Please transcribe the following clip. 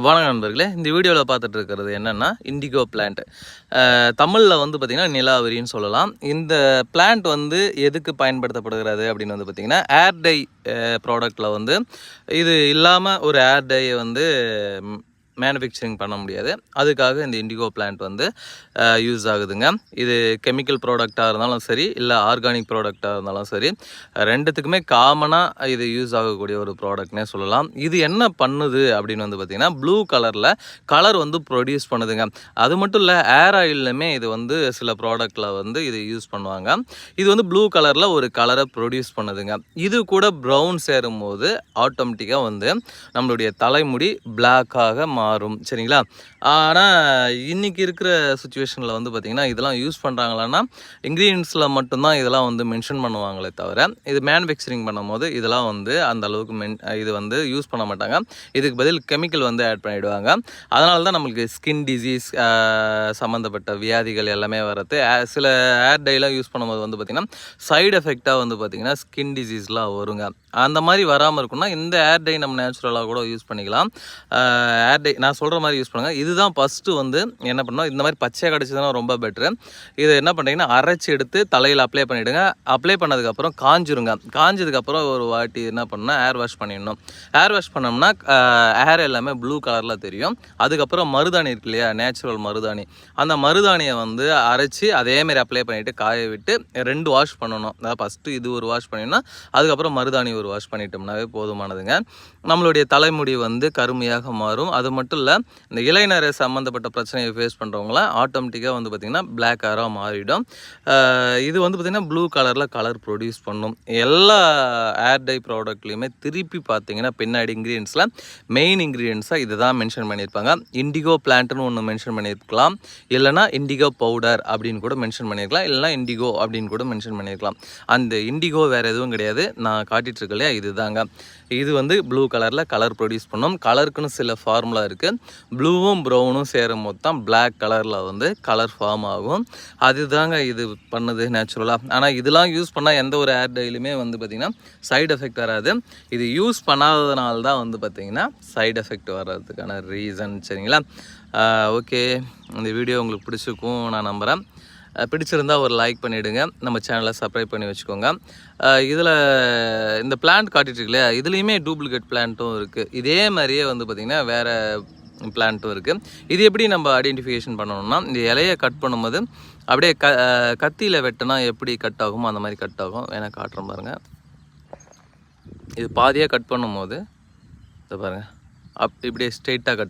வணக்கம் நண்பர்களே, இந்த வீடியோவில் பார்த்துட்டு இருக்கிறது என்னென்னா இண்டிகோ பிளான்ட். தமிழில் வந்து பார்த்திங்கன்னா நிலாவரின்னு சொல்லலாம். இந்த பிளான்ட் வந்து எதுக்கு பயன்படுத்தப்படுகிறது அப்படின்னு வந்து பார்த்திங்கன்னா ஏர் டை ப்ராடக்டில் வந்து இது இல்லாமல் ஒரு ஏர் டையை வந்து மேனுஃபேக்சரிங் பண்ண முடியாது. அதுக்காக இந்த இண்டிகோ பிளான்ட் வந்து யூஸ் ஆகுதுங்க. இது கெமிக்கல் ப்ராடக்டாக இருந்தாலும் சரி, இல்லை ஆர்கானிக் ப்ராடக்டாக இருந்தாலும் சரி, ரெண்டுத்துக்குமே காமனாக இது யூஸ் ஆகக்கூடிய ஒரு ப்ராடக்ட்னே சொல்லலாம். இது என்ன பண்ணுது அப்படின்னு வந்து பார்த்திங்கன்னா ப்ளூ கலரில் கலர் வந்து ப்ரொடியூஸ் பண்ணுதுங்க. அது மட்டும் இல்லை, ஏர் ஆயிலுமே இது வந்து சில ப்ராடக்டில் வந்து இது யூஸ் பண்ணுவாங்க. இது வந்து ப்ளூ கலரில் ஒரு கலரை ப்ரொடியூஸ் பண்ணுதுங்க. இது கூட ப்ரௌன் சேரும் போது ஆட்டோமேட்டிக்காக வந்து நம்மளுடைய தலைமுடி பிளாக்காக மாறும். சரிங்களா? ஆனால் இன்றைக்கி இருக்கிற சுச்சுவேஷனில் வந்து பார்த்திங்கன்னா இதெல்லாம் யூஸ் பண்ணுறாங்களான்னா இன்க்ரீடியன்ஸில் மட்டும்தான் இதெல்லாம் வந்து மென்ஷன் பண்ணுவாங்களே தவிர, இது மேனுஃபேக்சரிங் பண்ணும்போது இதெல்லாம் வந்து அந்த அளவுக்கு இது வந்து யூஸ் பண்ண மாட்டாங்க. இதுக்கு பதில் கெமிக்கல் வந்து ஆட் பண்ணிவிடுவாங்க. அதனால தான் நம்மளுக்கு ஸ்கின் டிசீஸ் சம்மந்தப்பட்ட வியாதிகள் எல்லாமே வரது. சில ஏர் டைலாம் யூஸ் பண்ணும்போது வந்து பார்த்திங்கன்னா சைடு எஃபெக்டாக வந்து பார்த்திங்கன்னா ஸ்கின் டிசீஸ்லாம் வருங்க. அந்த மாதிரி வராமல் இருக்குன்னா இந்த ஏர் டை நம்ம நேச்சுரலாக கூட யூஸ் பண்ணிக்கலாம். ஏர் டை நான் சொல்கிற மாதிரி யூஸ் பண்ணுங்கள். இதுதான் ஃபஸ்ட்டு வந்து என்ன பண்ணோம், இந்த மாதிரி பச்சையாக கிடச்சதுன்னா ரொம்ப பெட்ரு. இதை என்ன பண்ணுறீங்கன்னா அரைச்சி எடுத்து தலையில் அப்ளை பண்ணிவிடுங்க. அப்ளை பண்ணதுக்கப்புறம் காஞ்சிருங்க. காஞ்சதுக்கப்புறம் ஒரு வாட்டி என்ன பண்ணால் ஏர் வாஷ் பண்ணிடணும். ஏர் வாஷ் பண்ணோம்னா ஏர் எல்லாமே ப்ளூ கலரில் தெரியும். அதுக்கப்புறம் மருதாணி இருக்கு இல்லையா, நேச்சுரல் மருதாணி, அந்த மருதாணியை வந்து அரைச்சி அதேமாரி அப்ளை பண்ணிவிட்டு காய விட்டு 2 வாஷ் பண்ணணும். அதாவது ஃபஸ்ட்டு இது ஒரு வாஷ் பண்ணிடணும், அதுக்கப்புறம் மருதாணி ஒரு வாஷ் பண்ணிட்டோம்னாவே போதுமானதுங்க. நம்மளுடைய தலைமுடி வந்து கருமையாக மாறும். அது மட்டும் இல்லை, இந்த இளைஞரை சம்மந்தப்பட்ட பிரச்சனையை ஃபேஸ் பண்ணுறவங்களாம் ஆட்டோமேட்டிக்காக வந்து பார்த்திங்கன்னா பிளாக் ஹேராக மாறிடும். இது வந்து பார்த்திங்கன்னா ப்ளூ கலரில் கலர் ப்ரொடியூஸ் பண்ணும். எல்லா ஏர் டை ப்ராடக்ட்லேயுமே திருப்பி பார்த்திங்கன்னா பின்னாடி இன்க்ரீடியன்ஸில் மெயின் இன்க்ரீடியன்ஸாக இது தான் மென்ஷன் பண்ணியிருப்பாங்க. இண்டிகோ பிளான்ட்னு ஒன்று மென்ஷன் பண்ணியிருக்கலாம், இல்லைனா இண்டிகோ பவுடர் அப்படின்னு கூட மென்ஷன் பண்ணியிருக்கலாம், இல்லைனா இண்டிகோ அப்படின்னு கூட மென்ஷன் பண்ணியிருக்கலாம். அந்த இண்டிகோ வேறு எதுவும் கிடையாது, நான் காட்டிகிட்டு இருக்கேன் இல்லையா, இது தாங்க. இது வந்து ப்ளூ கலரில் கலர் ப்ரொடியூஸ் பண்ணும். கலருக்குன்னு சில ஃபார்முலா இருக்குது. ப்ளூவும் ப்ரௌனும் சேரும் போது தான் பிளாக் கலரில் வந்து கலர் ஃபார்ம் ஆகும். அதுதாங்க இது பண்ணுது நேச்சுரலாக. ஆனால் இதெல்லாம் யூஸ் பண்ணால் எந்த ஒரு ஏர் டைலுமே வந்து பார்த்திங்கன்னா சைடு எஃபெக்ட் வராது. இது யூஸ் பண்ணாததுனால தான் வந்து பார்த்திங்கன்னா சைடு எஃபெக்ட் வர்றதுக்கான ரீசன். சரிங்களா? ஓகே, இந்த வீடியோ உங்களுக்கு பிடிச்சிருக்கும் நான் நம்புகிறேன். பிடிச்சிருந்தால் ஒரு லைக் பண்ணிவிடுங்க. நம்ம சேனலை சப்ஸ்கிரைப் பண்ணி வச்சுக்கோங்க. இதில் இந்த பிளான்ட் காட்டிகிட்டு இல்லையா, இதுலேயுமே டூப்ளிகேட் பிளான்ட்டும் இருக்குது. இதே மாதிரியே வந்து பார்த்திங்கன்னா வேறு பிளான்ட்டும் இருக்குது. இது எப்படி நம்ம ஐடென்டிஃபிகேஷன் பண்ணணும்னா, இந்த இலையை கட் பண்ணும்போது அப்படியே கத்தியில் வெட்டினா எப்படி கட் ஆகுமோ அந்த மாதிரி கட் ஆகும். வேணால் காட்டுறேன் பாருங்கள். இது பாதியாக கட் பண்ணும்போது இதை பாருங்கள், இப்படியே ஸ்ட்ரெயிட்டாக கட்